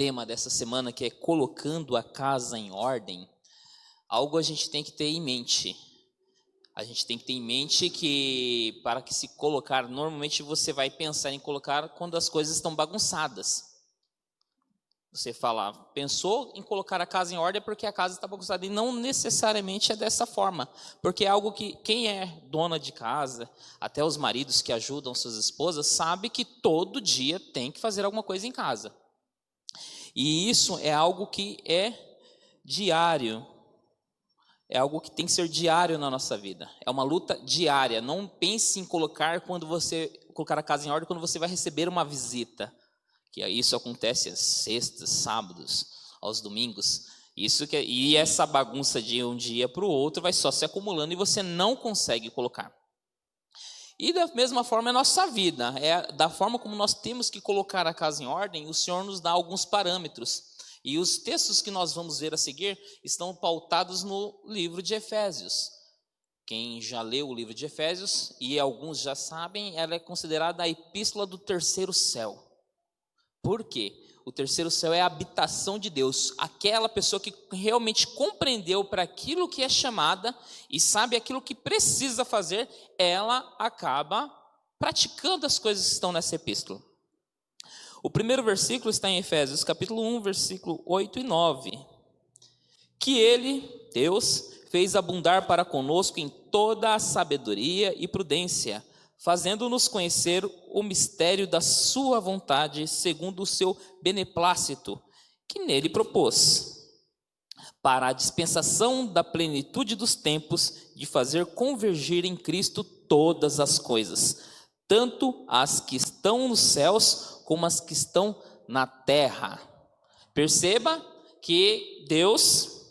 tema dessa semana, que é colocando a casa em ordem, algo a gente tem que ter em mente. A gente tem que ter em mente que para que se colocar, normalmente você vai pensar em colocar quando as coisas estão bagunçadas. Você fala, pensou em colocar a casa em ordem porque a casa está bagunçada, e não necessariamente é dessa forma, porque é algo que quem é dona de casa, até os maridos que ajudam suas esposas, sabe que todo dia tem que fazer alguma coisa em casa. E isso é algo que é diário, é algo que tem que ser diário na nossa vida, é uma luta diária. Não pense em colocar a casa em ordem quando você vai receber uma visita, que isso acontece às sextas, sábados, aos domingos. E essa bagunça de um dia para o outro vai só se acumulando e você não consegue colocar. E da mesma forma é a nossa vida, da forma como nós temos que colocar a casa em ordem, o Senhor nos dá alguns parâmetros. E os textos que nós vamos ver a seguir estão pautados no livro de Efésios. Quem já leu o livro de Efésios, e alguns já sabem, ela é considerada a epístola do terceiro céu. Por quê? O terceiro céu é a habitação de Deus, aquela pessoa que realmente compreendeu para aquilo que é chamada e sabe aquilo que precisa fazer, ela acaba praticando as coisas que estão nessa epístola. O primeiro versículo está em Efésios, capítulo 1, versículo 8 e 9. Que ele, Deus, fez abundar para conosco em toda a sabedoria e prudência, fazendo-nos conhecer o mistério da sua vontade, segundo o seu beneplácito, que nele propôs, para a dispensação da plenitude dos tempos, de fazer convergir em Cristo todas as coisas, tanto as que estão nos céus, como as que estão na terra. Perceba que Deus,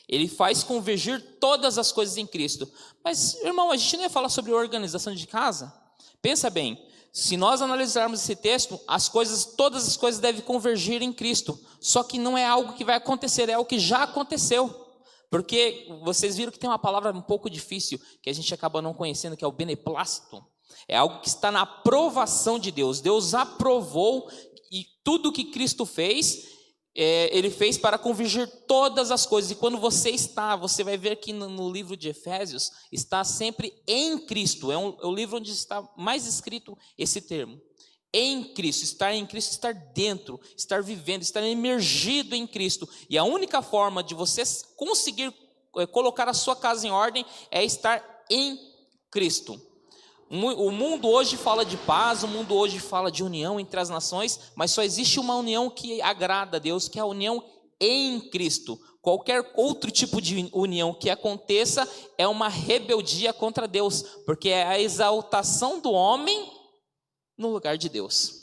Ele faz convergir todas as coisas em Cristo. Mas, irmão, a gente não ia falar sobre organização de casa? Pensa bem, se nós analisarmos esse texto, todas as coisas devem convergir em Cristo. Só que não é algo que vai acontecer, é algo que já aconteceu. Porque vocês viram que tem uma palavra um pouco difícil, que a gente acaba não conhecendo, que é o beneplácito. É algo que está na aprovação de Deus. Deus aprovou, e tudo que Cristo fez, Ele fez para convergir todas as coisas. E quando você vai ver que no livro de Efésios, está sempre em Cristo. É o livro onde está mais escrito esse termo. Em Cristo, estar dentro, estar vivendo, estar imergido em Cristo. E a única forma de você conseguir colocar a sua casa em ordem é estar em Cristo. O mundo hoje fala de paz, o mundo hoje fala de união entre as nações, mas só existe uma união que agrada a Deus, que é a união em Cristo. Qualquer outro tipo de união que aconteça é uma rebeldia contra Deus, porque é a exaltação do homem no lugar de Deus.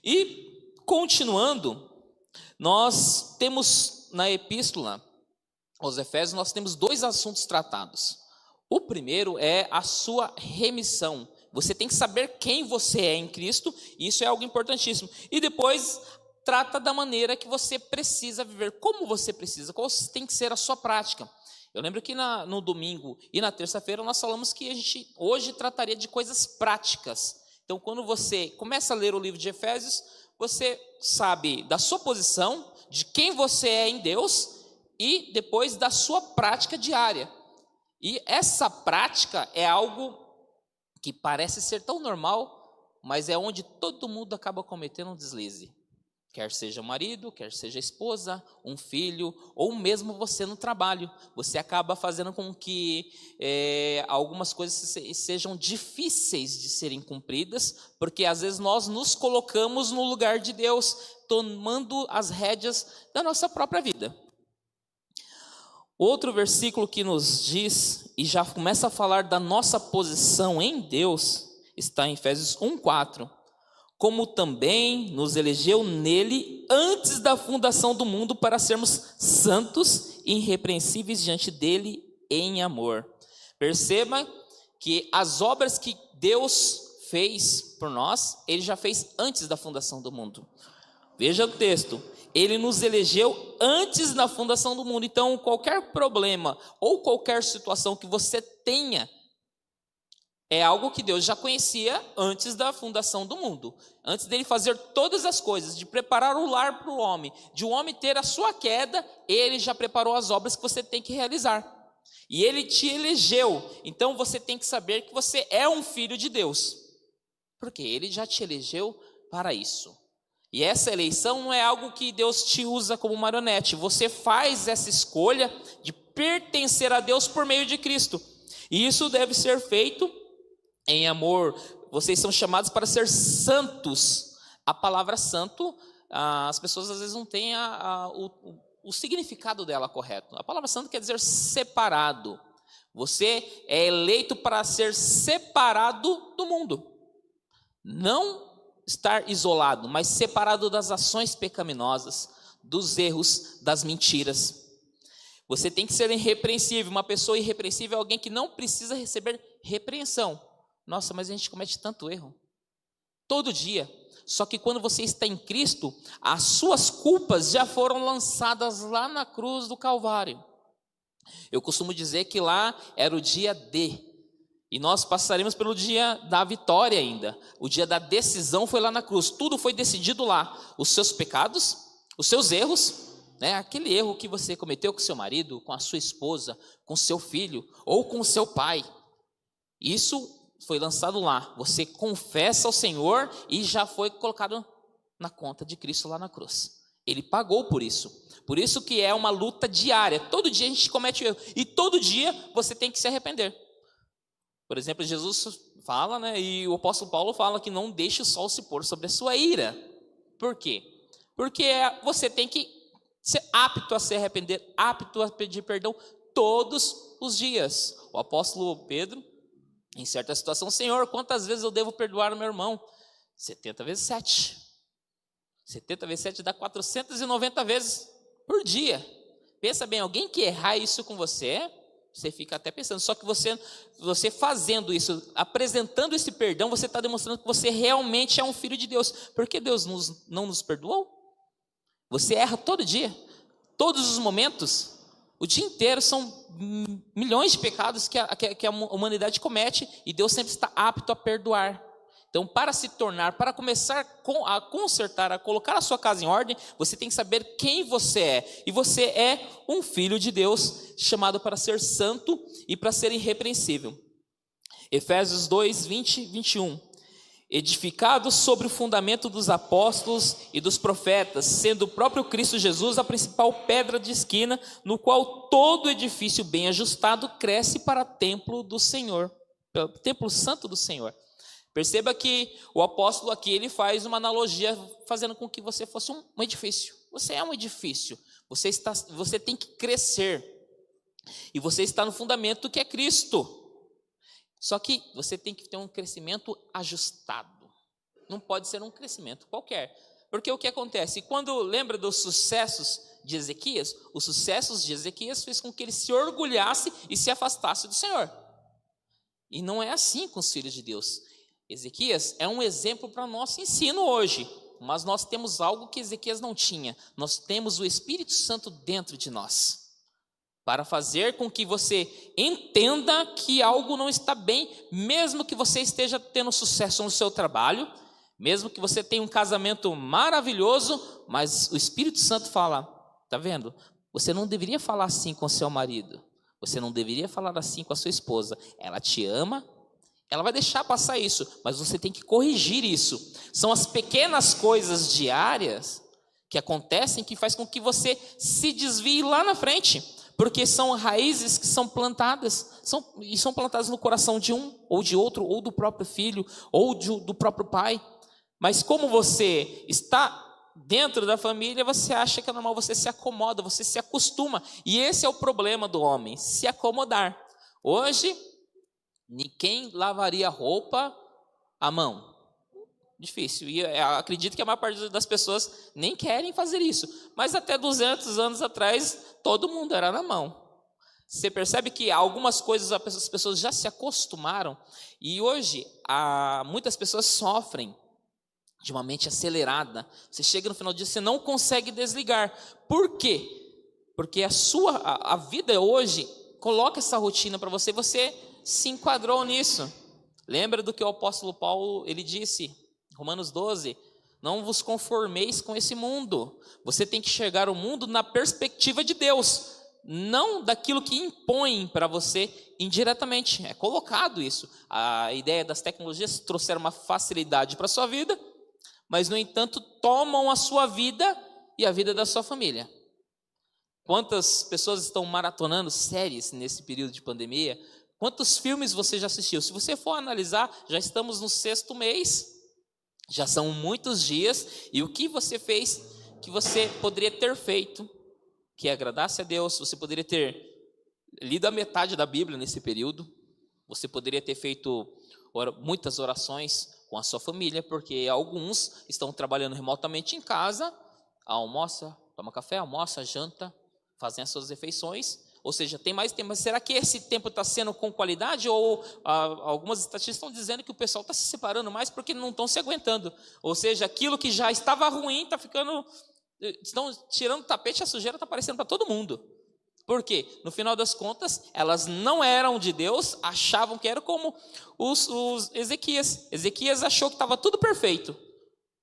E, continuando, nós temos na epístola aos Efésios, nós temos dois assuntos tratados. O primeiro é a sua remissão. Você tem que saber quem você é em Cristo, e isso é algo importantíssimo. E depois trata da maneira que você precisa viver, como você precisa, qual tem que ser a sua prática. Eu lembro que no domingo e na terça-feira nós falamos que a gente hoje trataria de coisas práticas. Então, quando você começa a ler o livro de Efésios, você sabe da sua posição, de quem você é em Deus, e depois da sua prática diária. E essa prática é algo que parece ser tão normal, mas é onde todo mundo acaba cometendo um deslize. Quer seja marido, quer seja esposa, um filho, ou mesmo você no trabalho. Você acaba fazendo com que algumas coisas sejam difíceis de serem cumpridas, porque às vezes nós nos colocamos no lugar de Deus, tomando as rédeas da nossa própria vida. Outro versículo que nos diz, e já começa a falar da nossa posição em Deus, está em Efésios 1:4. Como também nos elegeu nele antes da fundação do mundo para sermos santos e irrepreensíveis diante dele em amor. Perceba que as obras que Deus fez por nós, Ele já fez antes da fundação do mundo. Veja o texto. Ele nos elegeu antes da fundação do mundo. Então, qualquer problema ou qualquer situação que você tenha é algo que Deus já conhecia antes da fundação do mundo. Antes dele fazer todas as coisas, de preparar o lar para o homem, de o homem ter a sua queda, ele já preparou as obras que você tem que realizar. E ele te elegeu, então você tem que saber que você é um filho de Deus. Porque ele já te elegeu para isso. E essa eleição não é algo que Deus te usa como marionete. Você faz essa escolha de pertencer a Deus por meio de Cristo. E isso deve ser feito em amor. Vocês são chamados para ser santos. A palavra santo, as pessoas às vezes não têm o significado dela correto. A palavra santo quer dizer separado. Você é eleito para ser separado do mundo. Não estar isolado, mas separado das ações pecaminosas, dos erros, das mentiras. Você tem que ser irrepreensível. Uma pessoa irrepreensível é alguém que não precisa receber repreensão. Nossa, mas a gente comete tanto erro. Todo dia. Só que quando você está em Cristo, as suas culpas já foram lançadas lá na cruz do Calvário. Eu costumo dizer que lá era o dia D. E nós passaremos pelo dia da vitória ainda. O dia da decisão foi lá na cruz. Tudo foi decidido lá. Os seus pecados, os seus erros, né? Aquele erro que você cometeu com seu marido, com a sua esposa, com seu filho ou com seu pai. Isso foi lançado lá. Você confessa ao Senhor e já foi colocado na conta de Cristo lá na cruz. Ele pagou por isso. Por isso que é uma luta diária. Todo dia a gente comete erro. E todo dia você tem que se arrepender. Por exemplo, Jesus fala, né, e o apóstolo Paulo fala que não deixe o sol se pôr sobre a sua ira. Por quê? Porque você tem que ser apto a se arrepender, apto a pedir perdão todos os dias. O apóstolo Pedro, em certa situação, Senhor, quantas vezes eu devo perdoar o meu irmão? 70 vezes 7. 70 vezes 7 dá 490 vezes por dia. Pensa bem, alguém que errar isso com você fica até pensando. Só que você fazendo isso, apresentando esse perdão, você está demonstrando que você realmente é um filho de Deus. Por que Deus não nos perdoou? Você erra todo dia, todos os momentos, o dia inteiro são milhões de pecados que a humanidade comete e Deus sempre está apto a perdoar. Então, para começar a consertar, a colocar a sua casa em ordem, você tem que saber quem você é. E você é um filho de Deus, chamado para ser santo e para ser irrepreensível. Efésios 2, 20 e 21. Edificados sobre o fundamento dos apóstolos e dos profetas, sendo o próprio Cristo Jesus a principal pedra de esquina, no qual todo edifício bem ajustado cresce para o templo do Senhor, templo santo do Senhor. Perceba que o apóstolo aqui, ele faz uma analogia, fazendo com que você fosse um edifício. Você é um edifício, você tem que crescer, e você está no fundamento que é Cristo. Só que você tem que ter um crescimento ajustado, não pode ser um crescimento qualquer. Porque o que acontece? Quando lembra dos sucessos de Ezequias, os sucessos de Ezequias fez com que ele se orgulhasse e se afastasse do Senhor. E não é assim com os filhos de Deus. Ezequias é um exemplo para nosso ensino hoje, mas nós temos algo que Ezequias não tinha. Nós temos o Espírito Santo dentro de nós, para fazer com que você entenda que algo não está bem, mesmo que você esteja tendo sucesso no seu trabalho, mesmo que você tenha um casamento maravilhoso, mas o Espírito Santo fala, tá vendo? Você não deveria falar assim com seu marido, você não deveria falar assim com a sua esposa, ela te ama, ela vai deixar passar isso, mas você tem que corrigir isso. São as pequenas coisas diárias que acontecem que faz com que você se desvie lá na frente, porque são raízes que são plantadas, são plantadas no coração de um, ou de outro, ou do próprio filho, ou do próprio pai. Mas como você está dentro da família, você acha que é normal, você se acomoda, você se acostuma. E esse é o problema do homem, se acomodar. Hoje, ninguém lavaria roupa à mão. Difícil. E eu acredito que a maior parte das pessoas nem querem fazer isso. Mas até 200 anos atrás, todo mundo era na mão. Você percebe que algumas coisas as pessoas já se acostumaram. E hoje, muitas pessoas sofrem de uma mente acelerada. Você chega no final do dia, você não consegue desligar. Por quê? Porque a vida hoje coloca essa rotina para você, você se enquadrou nisso. Lembra do que o apóstolo Paulo ele disse, Romanos 12, não vos conformeis com esse mundo. Você tem que enxergar o mundo na perspectiva de Deus, não daquilo que impõe para você indiretamente. É colocado isso. A ideia das tecnologias trouxeram uma facilidade para a sua vida, mas, no entanto, tomam a sua vida e a vida da sua família. Quantas pessoas estão maratonando séries nesse período de pandemia? Quantos filmes você já assistiu? Se você for analisar, já estamos no 6º mês, já são muitos dias, e o que você fez que você poderia ter feito, que agradasse a Deus? Você poderia ter lido a metade da Bíblia nesse período, você poderia ter feito muitas orações com a sua família, porque alguns estão trabalhando remotamente em casa, almoça, toma café, almoça, janta, fazem as suas refeições, ou seja, tem mais tempo. Mas será que esse tempo está sendo com qualidade? Ou algumas estatísticas estão dizendo que o pessoal está se separando mais porque não estão se aguentando. Ou seja, aquilo que já estava ruim está ficando... Estão tirando o tapete, a sujeira está aparecendo para todo mundo. Por quê? No final das contas, elas não eram de Deus, achavam que eram como os Ezequias. Ezequias achou que estava tudo perfeito.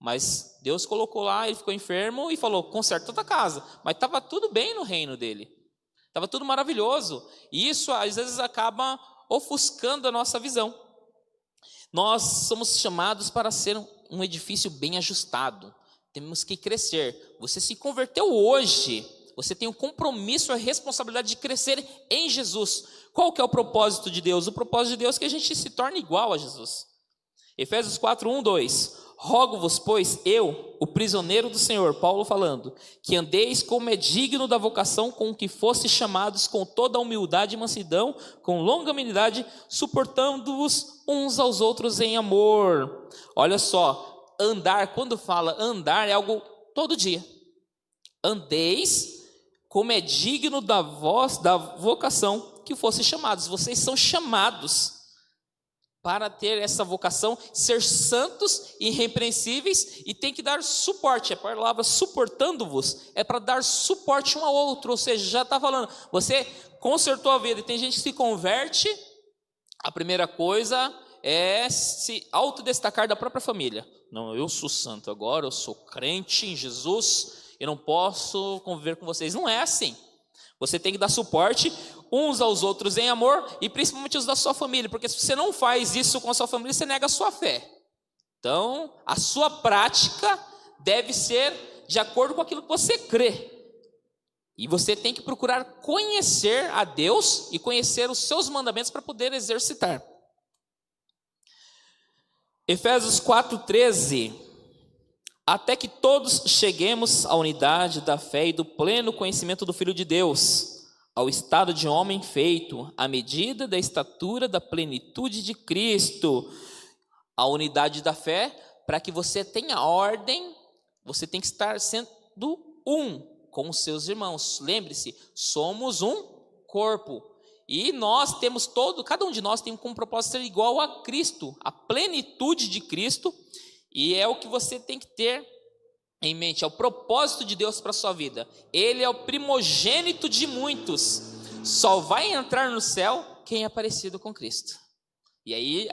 Mas Deus colocou lá, ele ficou enfermo e falou, conserta toda a casa. Mas estava tudo bem no reino dele. Estava tudo maravilhoso. E isso, às vezes, acaba ofuscando a nossa visão. Nós somos chamados para ser um edifício bem ajustado. Temos que crescer. Você se converteu hoje. Você tem o compromisso, a responsabilidade de crescer em Jesus. Qual que é o propósito de Deus? O propósito de Deus é que a gente se torne igual a Jesus. Efésios 4, 1, 2. Rogo-vos, pois, eu, o prisioneiro do Senhor, Paulo falando, que andeis como é digno da vocação com que fostes chamados, com toda a humildade e mansidão, com longanimidade, suportando-vos uns aos outros em amor. Olha só, andar, quando fala andar, é algo todo dia. Andeis como é digno da vocação que fostes chamados. Vocês são chamados para ter essa vocação, ser santos e irrepreensíveis, e tem que dar suporte. A palavra suportando-vos é para dar suporte um ao outro, ou seja, já está falando, você consertou a vida, e tem gente que se converte, a primeira coisa é se autodestacar da própria família. Não, eu sou santo agora, eu sou crente em Jesus, eu não posso conviver com vocês. Não é assim. Você tem que dar suporte uns aos outros em amor, e principalmente os da sua família, porque se você não faz isso com a sua família, você nega a sua fé. Então, a sua prática deve ser de acordo com aquilo que você crê. E você tem que procurar conhecer a Deus e conhecer os seus mandamentos para poder exercitar. Efésios 4:13. Até que todos cheguemos à unidade da fé e do pleno conhecimento do Filho de Deus, ao estado de homem feito, à medida da estatura da plenitude de Cristo. A unidade da fé, para que você tenha ordem, você tem que estar sendo um com os seus irmãos. Lembre-se, somos um corpo. E nós temos cada um de nós tem como propósito ser igual a Cristo, a plenitude de Cristo, e é o que você tem que ter em mente, é o propósito de Deus para a sua vida. Ele é o primogênito de muitos. Só vai entrar no céu quem é parecido com Cristo. E aí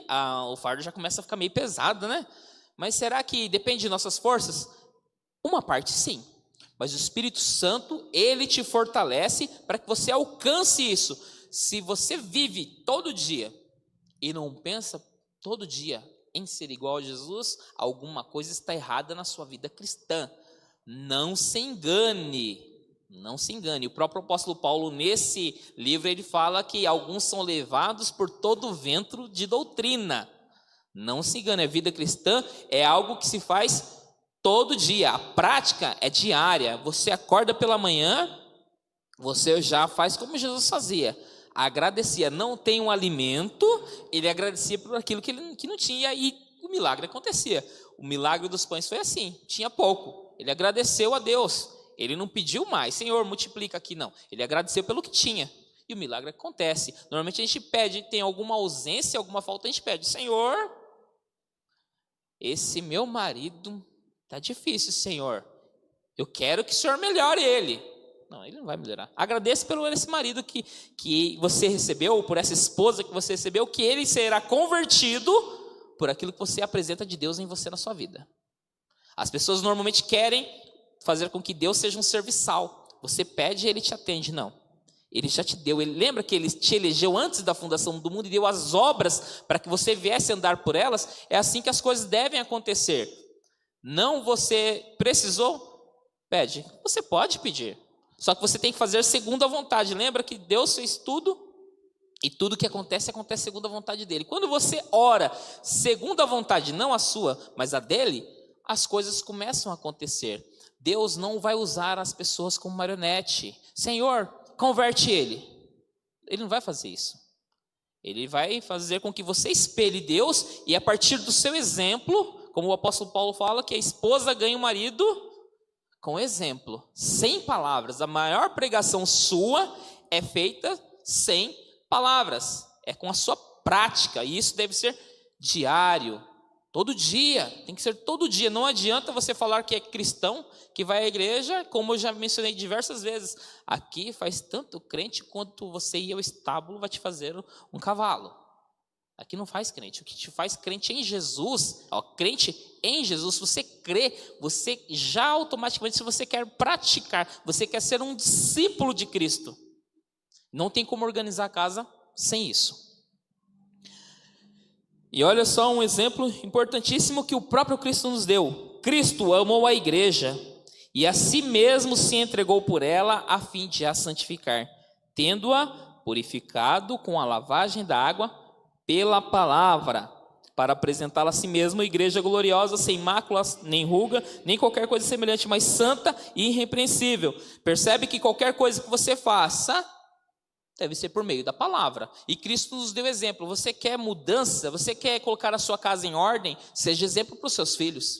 o fardo já começa a ficar meio pesado, né? Mas será que depende de nossas forças? Uma parte sim. Mas o Espírito Santo, ele te fortalece para que você alcance isso. Se você vive todo dia e não pensa todo dia em ser igual a Jesus, alguma coisa está errada na sua vida cristã. Não se engane, não se engane. O próprio apóstolo Paulo, nesse livro, ele fala que alguns são levados por todo o vento de doutrina. Não se engane, a vida cristã é algo que se faz todo dia. A prática é diária. Você acorda pela manhã, você já faz como Jesus fazia. Agradecia, não tem um alimento, ele agradecia por aquilo que não tinha, e o milagre acontecia. O milagre dos pães foi assim, tinha pouco, ele agradeceu a Deus, ele não pediu mais, Senhor, multiplica aqui, não, ele agradeceu pelo que tinha, e o milagre acontece. Normalmente a gente pede, tem alguma ausência, alguma falta, a gente pede, Senhor, esse meu marido está difícil, Senhor, eu quero que o Senhor melhore ele. Não, ele não vai melhorar. Agradeça pelo esse marido que você recebeu, por essa esposa que você recebeu, que ele será convertido por aquilo que você apresenta de Deus em você na sua vida. As pessoas normalmente querem fazer com que Deus seja um serviçal. Você pede e ele te atende. Não. Ele já te deu. Ele lembra que ele te elegeu antes da fundação do mundo e deu as obras para que você viesse andar por elas? É assim que as coisas devem acontecer. Não você precisou? Pede. Você pode pedir. Só que você tem que fazer segundo a vontade. Lembra que Deus fez tudo e tudo que acontece segundo a vontade dele. Quando você ora segundo a vontade, não a sua, mas a dele, as coisas começam a acontecer. Deus não vai usar as pessoas como marionete. Senhor, converte ele. Ele não vai fazer isso. Ele vai fazer com que você espelhe Deus e a partir do seu exemplo, como o apóstolo Paulo fala, que a esposa ganha o marido com exemplo, sem palavras. A maior pregação sua é feita sem palavras, é com a sua prática, e isso deve ser diário, todo dia, tem que ser todo dia. Não adianta você falar que é cristão, que vai à igreja, como eu já mencionei diversas vezes, aqui faz tanto crente quanto você ir ao estábulo vai te fazer um cavalo. Aqui não faz crente. O que te faz crente em Jesus, crente em Jesus, se você crê, você já automaticamente, se você quer praticar, você quer ser um discípulo de Cristo, não tem como organizar a casa sem isso. E olha só um exemplo importantíssimo que o próprio Cristo nos deu. Cristo amou a igreja e a si mesmo se entregou por ela a fim de a santificar, tendo-a purificado com a lavagem da água pela palavra, para apresentá-la a si mesmo, igreja gloriosa, sem mácula, nem ruga, nem qualquer coisa semelhante, mas santa e irrepreensível. Percebe que qualquer coisa que você faça deve ser por meio da palavra. E Cristo nos deu exemplo. Você quer mudança? Você quer colocar a sua casa em ordem? Seja exemplo para os seus filhos.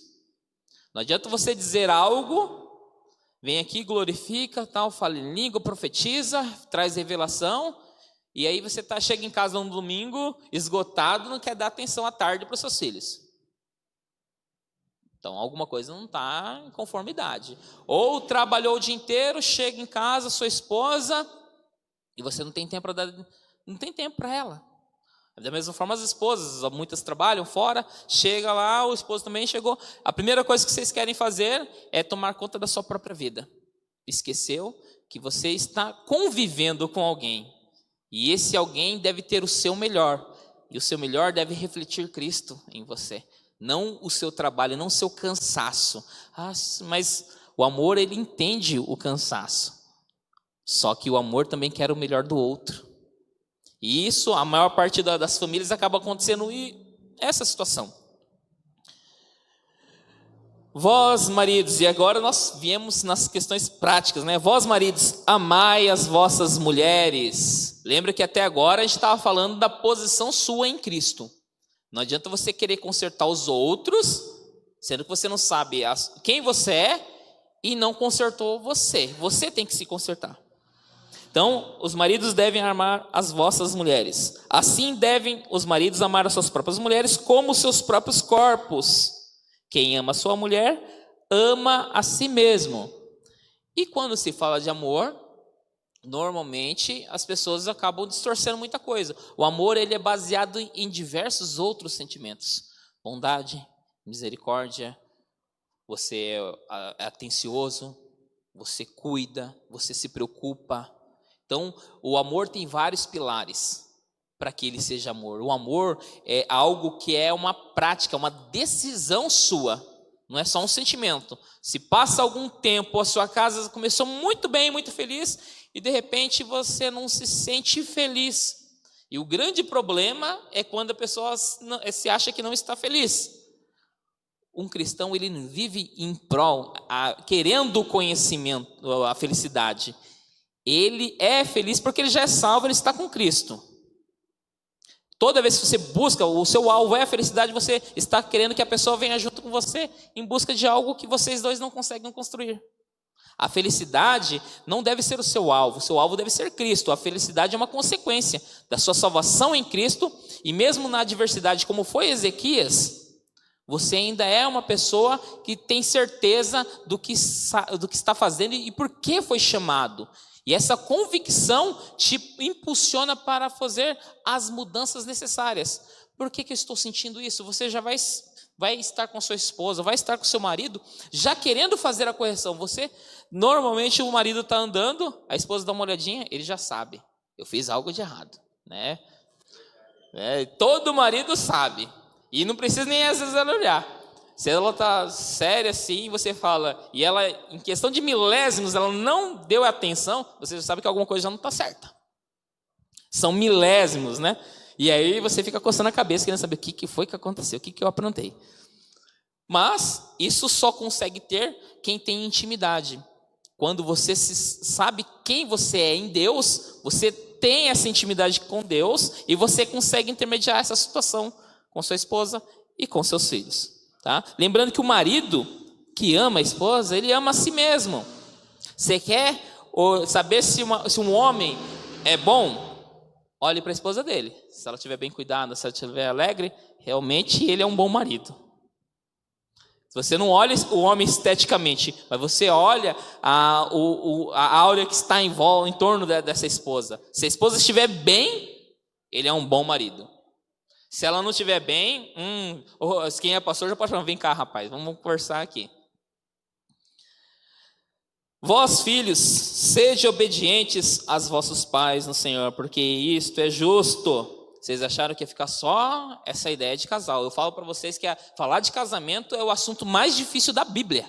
Não adianta você dizer algo, vem aqui, glorifica, tal, fala em língua, profetiza, traz revelação, e aí você chega em casa no domingo, esgotado, não quer dar atenção à tarde para os seus filhos. Então, alguma coisa não está em conformidade. Ou trabalhou o dia inteiro, chega em casa, sua esposa, e você não tem tempo para dar, não tem tempo para ela. Da mesma forma, as esposas, muitas trabalham fora, chega lá, o esposo também chegou. A primeira coisa que vocês querem fazer é tomar conta da sua própria vida. Esqueceu que você está convivendo com alguém. E esse alguém deve ter o seu melhor. E o seu melhor deve refletir Cristo em você. Não o seu trabalho, não o seu cansaço. Mas o amor, ele entende o cansaço. Só que o amor também quer o melhor do outro. E isso, a maior parte das famílias acaba acontecendo essa situação. Vós, maridos, e agora nós viemos nas questões práticas, né? Vós, maridos, amai as vossas mulheres. Lembra que até agora a gente estava falando da posição sua em Cristo. Não adianta você querer consertar os outros, sendo que você não sabe quem você é e não consertou você. Você tem que se consertar. Então, os maridos devem amar as vossas mulheres. Assim devem os maridos amar as suas próprias mulheres como os seus próprios corpos. Quem ama a sua mulher, ama a si mesmo. E quando se fala de amor, normalmente as pessoas acabam distorcendo muita coisa. O amor, ele é baseado em diversos outros sentimentos. Bondade, misericórdia, você é atencioso, você cuida, você se preocupa. Então, o amor tem vários pilares para que ele seja amor. O amor é algo que é uma prática, uma decisão sua. Não é só um sentimento. Se passa algum tempo, a sua casa começou muito bem, muito feliz, e de repente você não se sente feliz. E o grande problema é quando a pessoa se acha que não está feliz. Um cristão, ele não vive em prol, querendo o conhecimento, a felicidade. Ele é feliz porque ele já é salvo, ele está com Cristo. Toda vez que você busca, o seu alvo é a felicidade, você está querendo que a pessoa venha junto com você em busca de algo que vocês dois não conseguem construir. A felicidade não deve ser o seu alvo deve ser Cristo. A felicidade é uma consequência da sua salvação em Cristo, e mesmo na adversidade, como foi Ezequias, Você ainda é uma pessoa que tem certeza do que está fazendo e por que foi chamado. E essa convicção te impulsiona para fazer as mudanças necessárias. Por que eu estou sentindo isso? Você já vai estar com sua esposa, vai estar com seu marido, já querendo fazer a correção. Normalmente o marido está andando, a esposa dá uma olhadinha, ele já sabe. Eu fiz algo de errado, né? Todo marido sabe. E não precisa nem às vezes ela olhar. Se ela está séria assim, você fala, e ela, em questão de milésimos, ela não deu atenção, você já sabe que alguma coisa já não está certa. São milésimos, né? E aí você fica coçando a cabeça, querendo saber o que foi que aconteceu, o que eu aprontei. Mas isso só consegue ter quem tem intimidade. Quando você sabe quem você é em Deus, você tem essa intimidade com Deus e você consegue intermediar essa situação com sua esposa e com seus filhos. Tá? Lembrando que o marido que ama a esposa, ele ama a si mesmo. Você quer saber se um homem é bom? Olhe para a esposa dele. Se ela estiver bem cuidada, se ela estiver alegre, realmente ele é um bom marido. Se você não olha o homem esteticamente, mas você olha a áurea que está em torno dessa esposa. Se a esposa estiver bem, ele é um bom marido. Se ela não estiver bem, quem é pastor já pode falar, vem cá rapaz, vamos conversar aqui. Vós filhos, sede obedientes aos vossos pais no Senhor, porque isto é justo. Vocês acharam que ia ficar só essa ideia de casal. Eu falo para vocês que falar de casamento é o assunto mais difícil da Bíblia.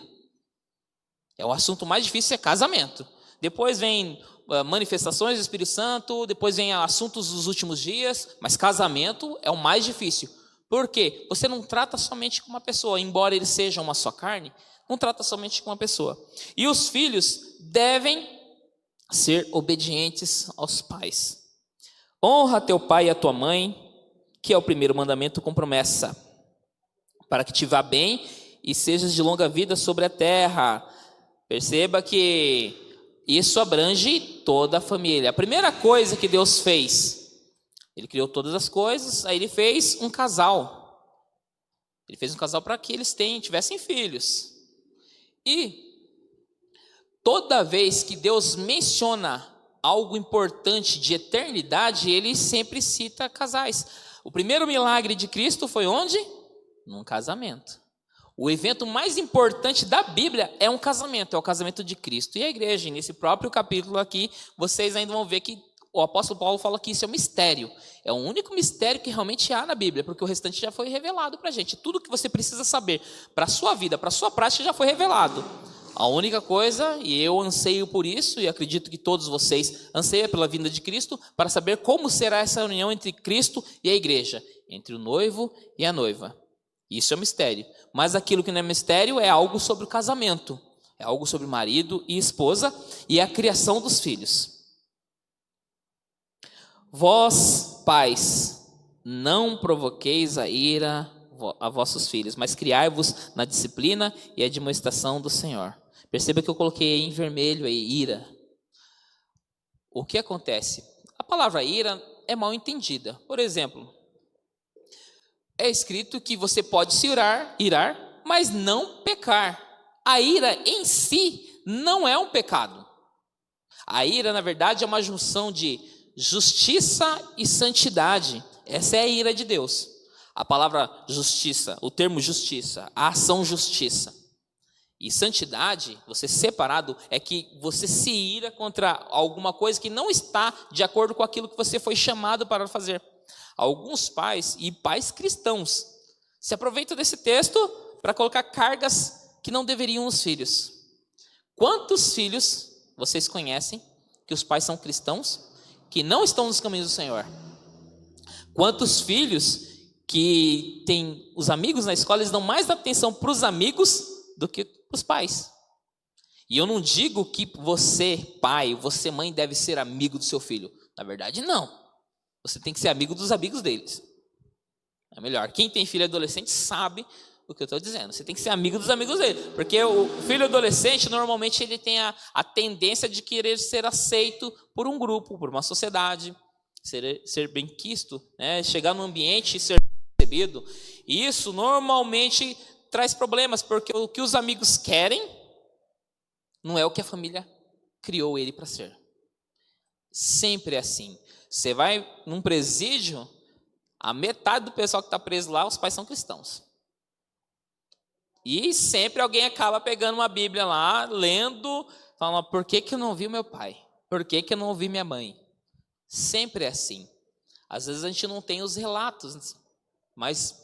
O assunto mais difícil é casamento. Depois vem manifestações do Espírito Santo, depois vem assuntos dos últimos dias, mas casamento é o mais difícil. Por quê? Você não trata somente com uma pessoa, embora eles sejam uma só carne, não trata somente com uma pessoa. E os filhos devem ser obedientes aos pais. Honra teu pai e a tua mãe, que é o primeiro mandamento com promessa, para que te vá bem e sejas de longa vida sobre a terra. Perceba que isso abrange toda a família. A primeira coisa que Deus fez, Ele criou todas as coisas, aí Ele fez um casal. Ele fez um casal para que eles tivessem filhos. E toda vez que Deus menciona algo importante de eternidade, Ele sempre cita casais. O primeiro milagre de Cristo foi onde? Num casamento. O evento mais importante da Bíblia é um casamento, é o casamento de Cristo e a igreja. E nesse próprio capítulo aqui, vocês ainda vão ver que o apóstolo Paulo fala que isso é um mistério. É o único mistério que realmente há na Bíblia, porque o restante já foi revelado para a gente. Tudo que você precisa saber para a sua vida, para a sua prática, já foi revelado. A única coisa, e eu anseio por isso, e acredito que todos vocês anseiam pela vinda de Cristo, para saber como será essa união entre Cristo e a igreja, entre o noivo e a noiva. Isso é um mistério. Mas aquilo que não é mistério é algo sobre o casamento. É algo sobre marido e esposa e a criação dos filhos. Vós, pais, não provoqueis a ira a vossos filhos, mas criai-vos na disciplina e admoestação do Senhor. Perceba que eu coloquei em vermelho aí, ira. O que acontece? A palavra ira é mal entendida. Por exemplo, é escrito que você pode se irar, mas não pecar. A ira em si não é um pecado. A ira, na verdade, é uma junção de justiça e santidade. Essa é a ira de Deus. A palavra justiça, o termo justiça, a ação justiça. E santidade, você separado, é que você se ira contra alguma coisa que não está de acordo com aquilo que você foi chamado para fazer. Alguns pais, e pais cristãos, se aproveitam desse texto para colocar cargas que não deveriam nos filhos. Quantos filhos vocês conhecem que os pais são cristãos, que não estão nos caminhos do Senhor? Quantos filhos que têm os amigos na escola, eles dão mais atenção para os amigos do que para os pais? E eu não digo que você, pai, você, mãe, deve ser amigo do seu filho. Na verdade, não. Você tem que ser amigo dos amigos deles. É melhor. Quem tem filho adolescente sabe o que eu estou dizendo. Você tem que ser amigo dos amigos dele. Porque o filho adolescente, normalmente, ele tem a tendência de querer ser aceito por um grupo, por uma sociedade, ser bem quisto, né? Chegar no ambiente e ser recebido, isso normalmente traz problemas, porque o que os amigos querem não é o que a família criou ele para ser. Sempre é assim. Você vai num presídio, a metade do pessoal que está preso lá, os pais são cristãos. E sempre alguém acaba pegando uma Bíblia lá, lendo, falando, por que eu não ouvi meu pai? Por que eu não ouvi minha mãe? Sempre é assim. Às vezes a gente não tem os relatos, mas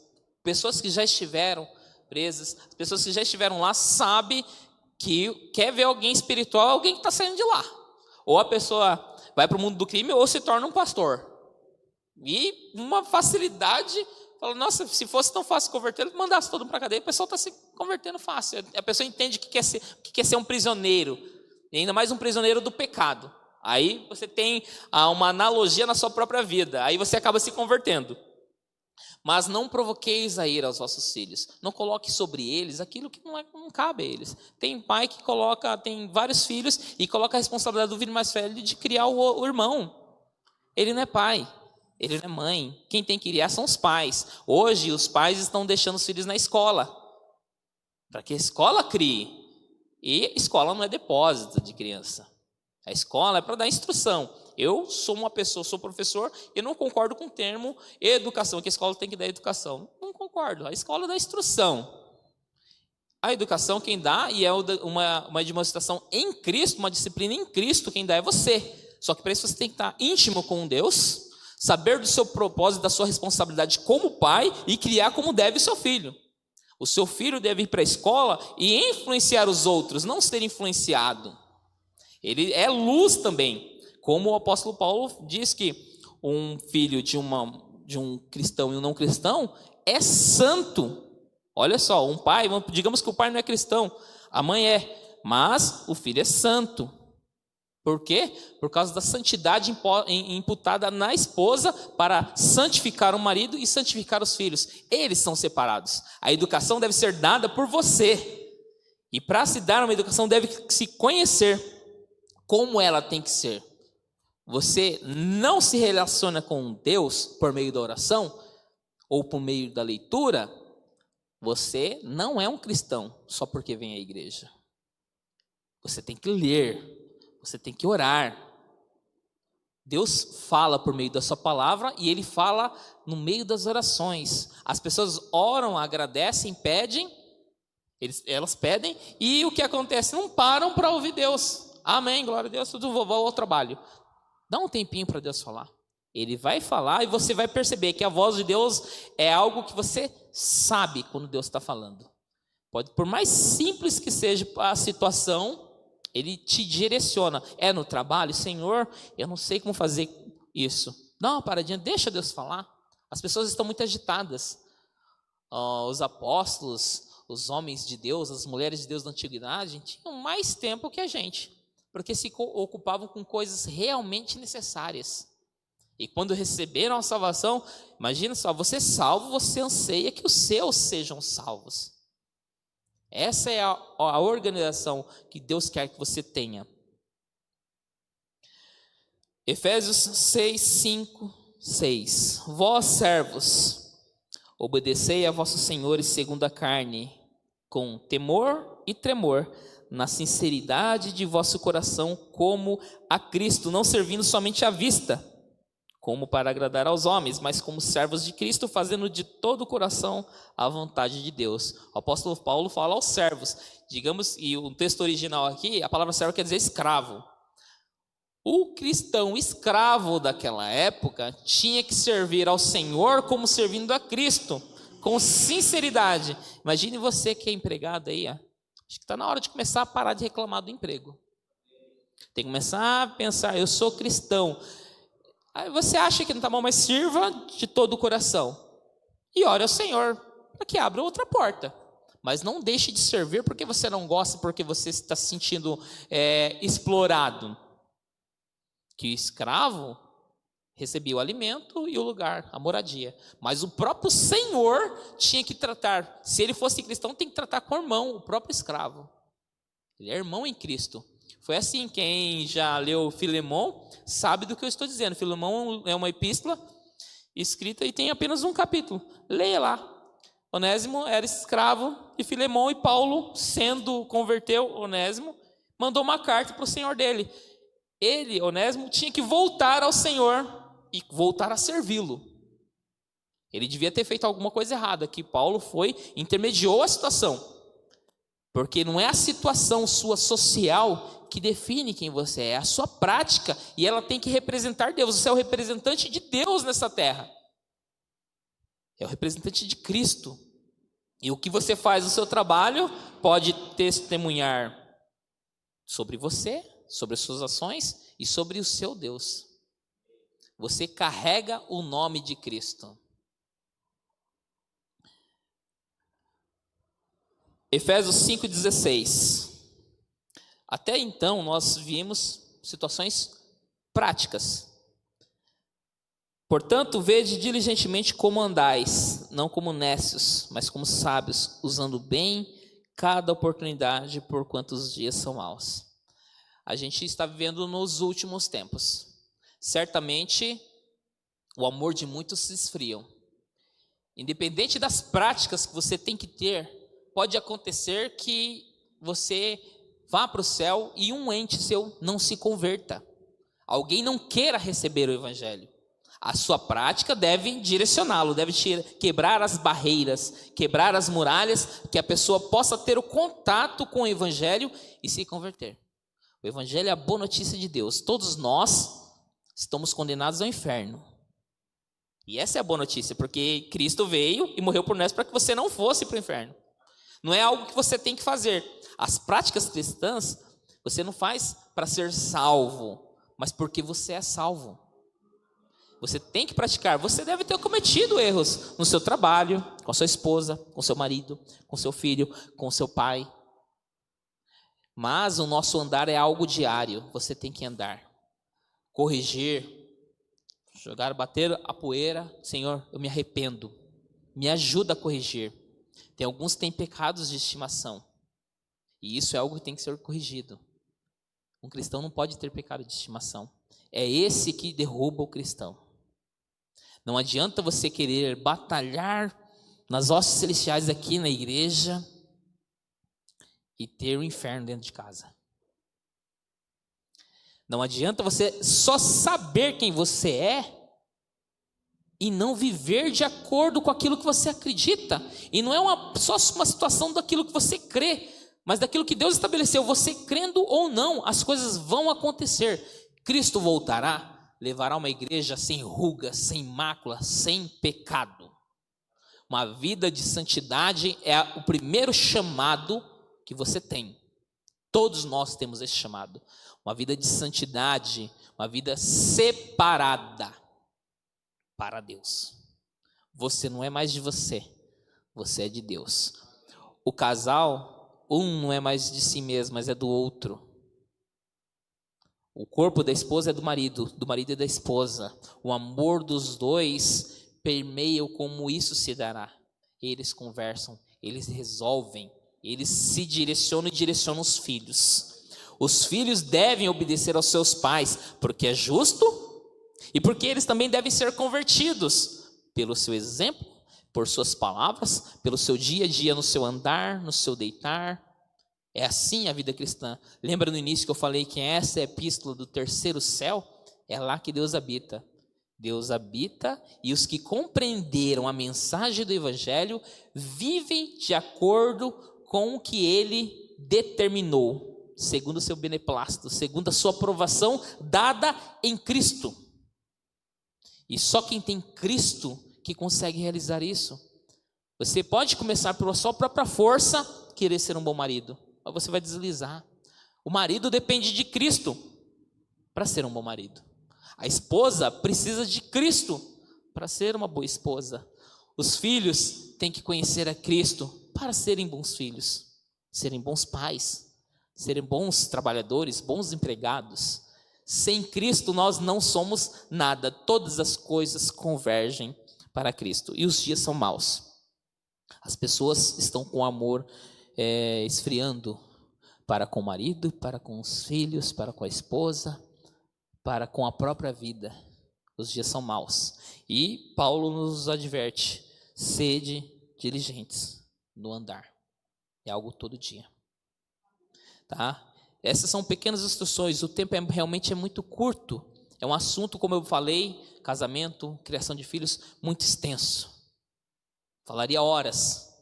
pessoas que já estiveram presas, pessoas que já estiveram lá, sabem que quer ver alguém espiritual, alguém que está saindo de lá. Ou a pessoa vai para o mundo do crime ou se torna um pastor. E uma facilidade, fala, nossa, se fosse tão fácil converter, ele mandasse todo mundo para a cadeia, o pessoal está se convertendo fácil. A pessoa entende que quer ser um prisioneiro, e ainda mais um prisioneiro do pecado. Aí você tem uma analogia na sua própria vida, aí você acaba se convertendo. Mas não provoqueis a ira aos vossos filhos, não coloque sobre eles aquilo que não cabe a eles. Tem pai que tem vários filhos e coloca a responsabilidade do filho mais velho de criar o irmão. Ele não é pai, ele não é mãe, quem tem que criar são os pais. Hoje os pais estão deixando os filhos na escola, para que a escola crie, e escola não é depósito de criança. A escola é para dar instrução. Eu sou uma pessoa, sou professor, e não concordo com o termo educação, que a escola tem que dar educação. Não concordo, a escola dá instrução. A educação quem dá, e é uma demonstração em Cristo, uma disciplina em Cristo, quem dá é você. Só que para isso você tem que estar íntimo com Deus, saber do seu propósito, da sua responsabilidade como pai, e criar como deve o seu filho. O seu filho deve ir para a escola e influenciar os outros, não ser influenciado. Ele é luz também, como o apóstolo Paulo diz que um filho de um cristão e um não cristão é santo. Olha só, um pai, digamos que o pai não é cristão, a mãe é, mas o filho é santo. Por quê? Por causa da santidade imputada na esposa para santificar o marido e santificar os filhos. Eles são separados. A educação deve ser dada por você. E para se dar uma educação deve se conhecer como ela tem que ser. Você não se relaciona com Deus por meio da oração ou por meio da leitura, você não é um cristão só porque vem à igreja. Você tem que ler, você tem que orar. Deus fala por meio da sua palavra e Ele fala no meio das orações. As pessoas oram, agradecem, pedem, elas pedem, e o que acontece? Não param para ouvir Deus. Amém, glória a Deus, tudo vou ao trabalho. Dá um tempinho para Deus falar. Ele vai falar e você vai perceber que a voz de Deus é algo que você sabe quando Deus está falando. Por mais simples que seja a situação, Ele te direciona. É no trabalho, Senhor, eu não sei como fazer isso. Dá uma paradinha, deixa Deus falar. As pessoas estão muito agitadas. Os apóstolos, os homens de Deus, as mulheres de Deus da antiguidade, tinham mais tempo que a gente, porque se ocupavam com coisas realmente necessárias. E quando receberam a salvação, imagina só, você é salvo, você anseia que os seus sejam salvos. Essa é a organização que Deus quer que você tenha. Efésios 6, 5, 6. Vós, servos, obedecei a vossos senhores segundo a carne, com temor e tremor, na sinceridade de vosso coração, como a Cristo, não servindo somente à vista, como para agradar aos homens, mas como servos de Cristo, fazendo de todo o coração a vontade de Deus. O apóstolo Paulo fala aos servos, digamos, e o texto original aqui, a palavra servo quer dizer escravo. O cristão escravo daquela época tinha que servir ao Senhor como servindo a Cristo, com sinceridade. Imagine você que é empregado aí, acho que está na hora de começar a parar de reclamar do emprego. Tem que começar a pensar, eu sou cristão. Aí você acha que não está bom, mas sirva de todo o coração. E ore ao Senhor, para que abra outra porta. Mas não deixe de servir porque você não gosta, porque você está se sentindo explorado. Que o escravo recebia o alimento e o lugar, a moradia. Mas o próprio Senhor tinha que tratar, se ele fosse cristão, tem que tratar com o irmão, o próprio escravo. Ele é irmão em Cristo. Foi assim, quem já leu Filemão sabe do que eu estou dizendo. Filemão é uma epístola escrita e tem apenas um capítulo. Leia lá. Onésimo era escravo de Filemão e Paulo, converteu Onésimo, mandou uma carta para o senhor dele. Ele, Onésimo, tinha que voltar ao Senhor e voltar a servi-lo. Ele devia ter feito alguma coisa errada, que Paulo intermediou a situação. Porque não é a situação sua social que define quem você é a sua prática, e ela tem que representar Deus. Você é o representante de Deus nessa terra. É o representante de Cristo. E o que você faz no seu trabalho pode testemunhar sobre você, sobre as suas ações e sobre o seu Deus. Você carrega o nome de Cristo. Efésios 5,16. Até então nós vimos situações práticas. Portanto, vede diligentemente como andais, não como nécios, mas como sábios, usando bem cada oportunidade, porquanto os dias são maus. A gente está vivendo nos últimos tempos. Certamente, o amor de muitos se esfriam. Independente das práticas que você tem que ter, pode acontecer que você vá para o céu e um ente seu não se converta. Alguém não queira receber o evangelho. A sua prática deve direcioná-lo, deve quebrar as barreiras, quebrar as muralhas, que a pessoa possa ter o contato com o evangelho e se converter. O evangelho é a boa notícia de Deus. Todos nós estamos condenados ao inferno. E essa é a boa notícia, porque Cristo veio e morreu por nós para que você não fosse para o inferno. Não é algo que você tem que fazer. As práticas cristãs, você não faz para ser salvo, mas porque você é salvo. Você tem que praticar. Você deve ter cometido erros no seu trabalho, com a sua esposa, com seu marido, com seu filho, com seu pai. Mas o nosso andar é algo diário. Você tem que andar, corrigir, bater a poeira. Senhor, eu me arrependo. Me ajuda a corrigir. Tem alguns que têm pecados de estimação. E isso é algo que tem que ser corrigido. Um cristão não pode ter pecado de estimação. É esse que derruba o cristão. Não adianta você querer batalhar nas hostes celestiais aqui na igreja e ter o inferno dentro de casa. Não adianta você só saber quem você é e não viver de acordo com aquilo que você acredita. E não é só uma situação daquilo que você crê, mas daquilo que Deus estabeleceu. Você crendo ou não, as coisas vão acontecer. Cristo voltará. Levará uma igreja sem ruga, sem mácula, sem pecado. Uma vida de santidade é o primeiro chamado que você tem. Todos nós temos esse chamado. Uma vida de santidade, uma vida separada para Deus. Você não é mais de você, você é de Deus. O casal, um não é mais de si mesmo, mas é do outro. O corpo da esposa é do marido e da esposa. O amor dos dois permeia como isso se dará. Eles conversam, eles resolvem, eles se direcionam e direcionam os filhos. Os filhos devem obedecer aos seus pais, porque é justo e porque eles também devem ser convertidos pelo seu exemplo, por suas palavras, pelo seu dia a dia, no seu andar, no seu deitar. É assim a vida cristã. Lembra no início que eu falei que essa é a epístola do terceiro céu? É lá que Deus habita. Deus habita e os que compreenderam a mensagem do evangelho vivem de acordo com o que ele determinou, segundo o seu beneplácito, segundo a sua aprovação dada em Cristo. E só quem tem Cristo que consegue realizar isso. Você pode começar pela sua própria força, querer ser um bom marido. Você vai deslizar. O marido depende de Cristo para ser um bom marido. A esposa precisa de Cristo para ser uma boa esposa. Os filhos têm que conhecer a Cristo para serem bons filhos, serem bons pais, serem bons trabalhadores, bons empregados. Sem Cristo nós não somos nada. Todas as coisas convergem para Cristo. E os dias são maus. As pessoas estão com o amor esfriando para com o marido, para com os filhos, para com a esposa, para com a própria vida. os dias são maus. E Paulo nos adverte: sede diligentes no andar. É algo todo dia. Tá? Essas são pequenas instruções, o tempo realmente é muito curto. É um assunto, como eu falei, casamento, criação de filhos, muito extenso. Falaria horas.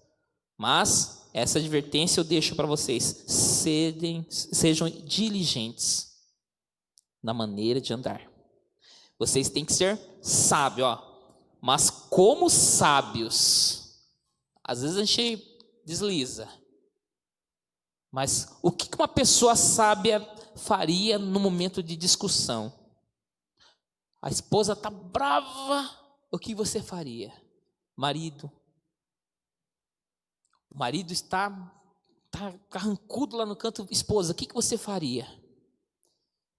Mas essa advertência eu deixo para vocês: sejam diligentes na maneira de andar. Vocês têm que ser sábios, mas como sábios. Às vezes a gente desliza. Mas o que uma pessoa sábia faria no momento de discussão? A esposa está brava, o que você faria? Marido. O marido está carrancudo lá no canto. Esposa, o que você faria?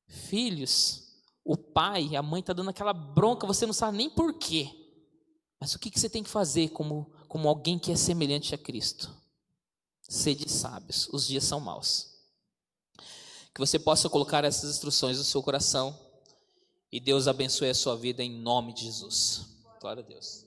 Filhos, o pai, a mãe está dando aquela bronca, você não sabe nem por quê. Mas o que você tem que fazer como alguém que é semelhante a Cristo? Sede sábios, os dias são maus. Que você possa colocar essas instruções no seu coração e Deus abençoe a sua vida em nome de Jesus. Glória a Deus.